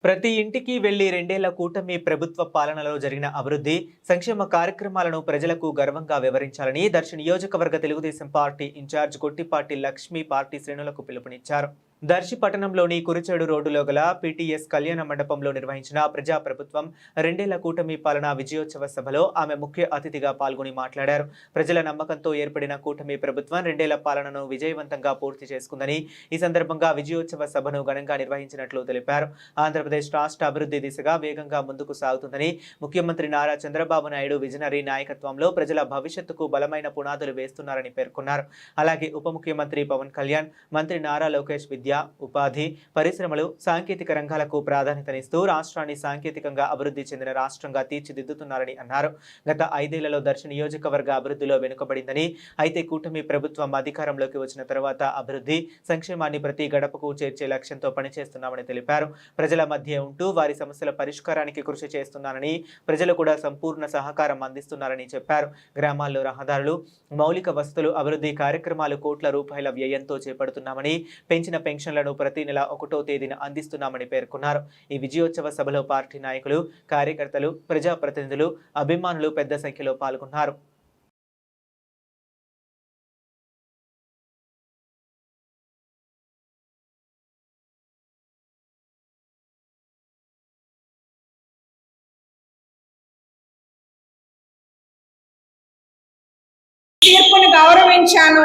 ప్రతి ఇంటికి వెళ్లి రెండేళ్ల కూటమి ప్రభుత్వ పాలనలో జరిగిన అభివృద్ధి సంక్షేమ కార్యక్రమాలను ప్రజలకు గర్వంగా వివరించాలని దర్శి నియోజకవర్గ Telugu Desam party incharge Kottipati Lakshmi party శ్రేణులకు పిలుపునిచ్చారు. దర్శి పట్టణంలోని కురిచేడు రోడ్డులో గల పీటీఎస్ కళ్యాణ మండపంలో నిర్వహించిన ప్రజాప్రభుత్వం రెండేళ్ల కూటమి పాలన విజయోత్సవ సభలో ఆమె ముఖ్య అతిథిగా పాల్గొని మాట్లాడారు. ప్రజల నమ్మకంతో ఏర్పడిన కూటమి ప్రభుత్వం రెండేళ్ల పాలనను విజయవంతంగా పూర్తి చేసుకుందని, ఈ సందర్భంగా విజయోత్సవ సభను ఘనంగా నిర్వహించినట్లు తెలిపారు. ఆంధ్రప్రదేశ్ రాష్ట్ర అభివృద్ధి దిశగా వేగంగా ముందుకు సాగుతుందని, ముఖ్యమంత్రి నారా చంద్రబాబు నాయుడు విజనరీ నాయకత్వంలో ప్రజల భవిష్యత్తుకు బలమైన పునాదులు వేస్తున్నారని పేర్కొన్నారు. అలాగే ఉప ముఖ్యమంత్రి పవన్ కళ్యాణ్, మంత్రి నారా లోకేష్ విద్య, ఉపాధి, పరిశ్రమలు, సాంకేతిక రంగాలకు ప్రాధాన్యతనిస్తూ రాష్ట్రాన్ని సాంకేతికంగా అభివృద్ధి చెందిన రాష్ట్రంగా తీర్చిదిద్దుతున్నారని అన్నారు. గత 5 ఏళ్లలో దర్శి నియోజకవర్గ అభివృద్ధిలో వెనుకబడిందని, అయితే కూటమి ప్రభుత్వం అధికారంలోకి వచ్చిన తర్వాత అభివృద్ధి, సంక్షేమాన్ని ప్రతి గడపకు చేర్చే లక్ష్యంతో పనిచేస్తున్నామని తెలిపారు. ప్రజల మధ్య ఉంటూ వారి సమస్యల పరిష్కారానికి కృషి చేస్తున్నానని, ప్రజలు కూడా సంపూర్ణ సహకారం అందిస్తున్నారని చెప్పారు. గ్రామాల్లో రహదారులు, మౌలిక వసతులు అభివృద్ధి కార్యక్రమాలు కోట్ల రూపాయల వ్యయంతో చేపడుతున్నామని, పెంచిన పెన్షన్లను ప్రతి నెల 1వ తేదీన అందిస్తున్నామని పేర్కొన్నారు. ఈ విజయోత్సవ సభలో పార్టీ నాయకులు, కార్యకర్తలు, ప్రజాప్రతినిధులు, అభిమానులు పెద్ద సంఖ్యలో పాల్గొన్నారు. తీర్పును గౌరవించాను.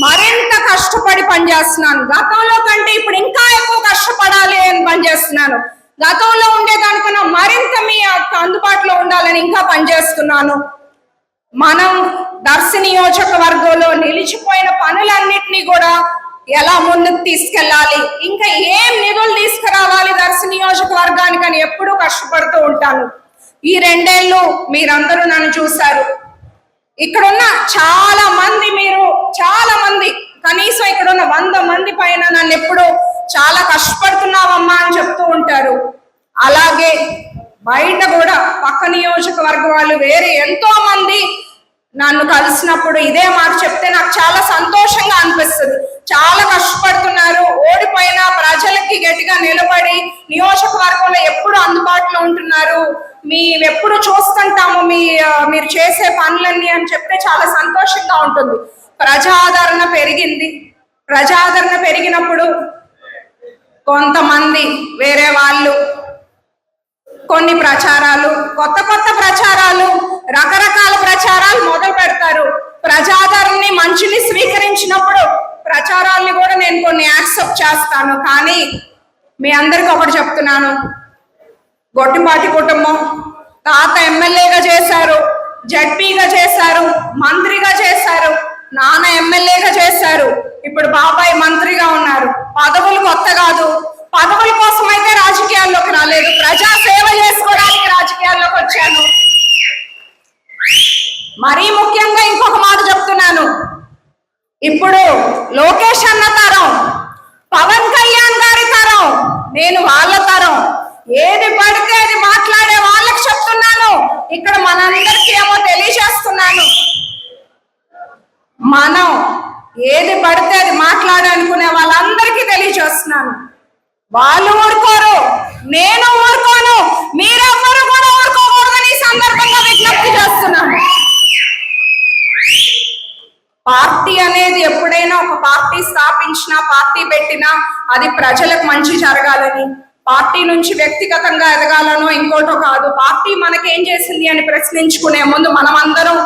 మరింత కష్టపడి పనిచేస్తున్నాను. గతంలో కంటే ఇప్పుడు ఇంకా ఎక్కువ కష్టపడాలి అని పనిచేస్తున్నాను. గతంలో ఉండేదానికన్నా మరింత మీ అందుబాటులో ఉండాలని ఇంకా పనిచేస్తున్నాను. మనం దర్శి నియోజకవర్గంలో నిలిచిపోయిన పనులన్నిటినీ కూడా ఎలా ముందుకు తీసుకెళ్ళాలి, ఇంకా ఏం నిధులు తీసుకురావాలి దర్శి నియోజకవర్గానికని ఎప్పుడూ కష్టపడుతూ ఉంటాను. ఈ 2 ఏళ్ళు మీరందరూ నన్ను చూశారు. ఇక్కడున్న చాలా మంది కనీసం ఇక్కడున్న 100 మంది పైన నన్ను ఎప్పుడు చాలా కష్టపడుతున్నావమ్మా అని చెప్తూ ఉంటారు. అలాగే బయట కూడా పక్క నియోజకవర్గ వాళ్ళు వేరే ఎంతో మంది నన్ను కలిసినప్పుడు ఇదే మాట చెప్తే నాకు చాలా సంతోషంగా అనిపిస్తుంది. చాలా కష్టపడుతున్నారు, ఓడిపోయిన ప్రజలకి గట్టిగా నిలబడి నియోజకవర్గంలో ఎప్పుడు అందుబాటులో ఉంటున్నారు, ఎప్పుడు చూస్తుంటాము మీరు చేసే పనులన్నీ అని చెప్తే చాలా సంతోషంగా ఉంటుంది. ప్రజాదరణ పెరిగింది. ప్రజాదరణ పెరిగినప్పుడు కొంతమంది వేరే వాళ్ళు కొన్ని ప్రచారాలు, కొత్త ప్రచారాలు, రకరకాల ప్రచారాలు మొదలు పెడతారు. ప్రజాదరణని మంచిని స్వీకరించినప్పుడు ప్రచారాలని కూడా నేను కొన్ని యాక్సెప్ట్ చేస్తాను. కానీ మీ అందరికీ ఒకటి చెప్తున్నాను, గొట్టిపాటి కుటుంబం తాత ఎమ్మెల్యేగా చేశారు, జడ్పీగా చేశారు, మంత్రిగా చేశారు, నాన్న ఎమ్మెల్యేగా చేశారు, ఇప్పుడు బాబాయ్ మంత్రిగా ఉన్నారు. పదవులు కొత్త కాదు. పదవుల కోసం అయితే రాజకీయాల్లోకి రాలేదు, ప్రజా సేవ చేసుకోవడానికి రాజకీయాల్లోకి వచ్చాను. మరీ ముఖ్యంగా ఇంకొక మాట చెప్తున్నాను, ఇప్పుడు లోకేష్ అన్న తరం, పవన్ కళ్యాణ్ గారి తరం, నేను వాళ్ళ తరం. ఏది పడితే అది మాట్లాడే వాళ్ళకి చెప్తున్నాను. ఇక్కడ మనందరికీ ఏమో తెలియజేస్తున్నాను, మనం ఏది పడితే అది మాట్లాడాలనుకునే వాళ్ళందరికీ తెలియజేస్తున్నాను. వాళ్ళు ఊరుకోరు, నేను ఊరుకోను, మీరెవ్వరు కూడా ఊరుకోకూడదని ఈ సందర్భంగా విజ్ఞప్తి చేస్తున్నాను. పార్టీ అనేది ఎప్పుడైనా ఒక పార్టీ స్థాపించినా, పార్టీ పెట్టినా అది ప్రజలకు మంచి జరగాలని, పార్టీ నుంచి వ్యక్తిగతంగా ఎదగాలనో ఇంకోటో కాదు. పార్టీ మనకేం చేసింది అని ప్రశ్నించుకునే ముందు మనమందరం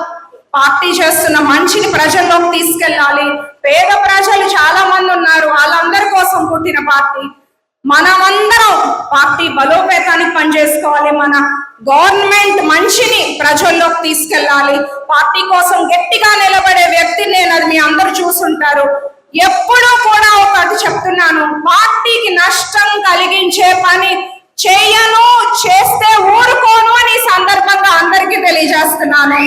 పార్టీ చేస్తున్న మంచిని ప్రజల్లోకి తీసుకెళ్ళాలి. పేద ప్రజలు చాలా మంది ఉన్నారు, వాళ్ళందరి కోసం పుట్టిన పార్టీ. మనమందరం పార్టీ బలోపేతానికి పనిచేసుకోవాలి. మన గవర్నమెంట్ మంచిని ప్రజల్లోకి తీసుకెళ్ళాలి. పార్టీ కోసం గట్టిగా నిలబడే వ్యక్తిని నేను, అది మీ అందరూ చూసుంటారు. ఎప్పుడూ కూడా ఒకటి చెప్తున్నాను, పార్టీకి నష్టం కలిగించే పని చేయను, చేస్తే ఊరుకోను అని సందర్భంగా అందరికీ తెలియజేస్తున్నాను.